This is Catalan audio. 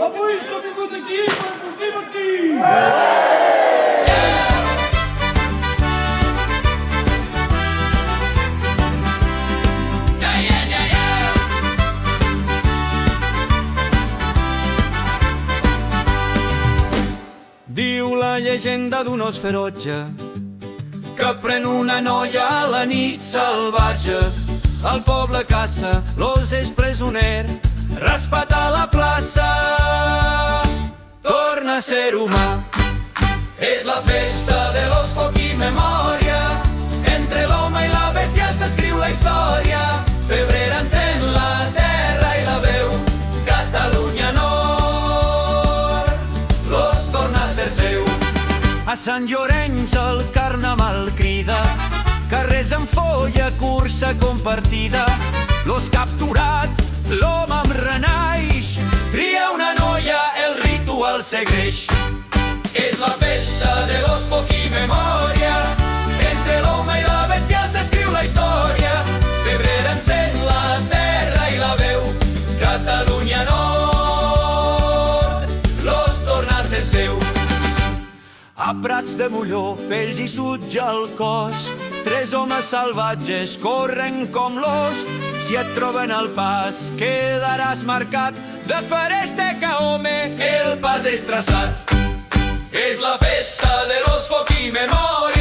Avui s'ha vingut aquí per divertir! Diu la llegenda d'un os ferotge que pren una noia a la nit salvatge. El poble caça, l'os és presoner, raspat a la plaça, torna a ser humà. És la festa de l'os, foc i memòria, entre l'home i la bèstia s'escriu la història. Febrer encén la terra i la veu, Catalunya Nord, l'os torna a ser seu. A Sant Llorenç el carnaval crida, carrers en folla, cursa compartida. L'os capturat, l'home amb renaix, tria una noia, el ritual segueix. És la festa de l'os, foc i memòria, entre l'home i la bèstia s'escriu la història. Febrer encén la terra i la veu, Catalunya Nord, l'os torna a ser seu. A Prats de Molló, pells i sutja el cos, tres homes salvatges corren com l'os. Si et troben al pas, quedaràs marcat. De Feresteca, home, el pas és traçat. És la festa de l'os, foc i memòria,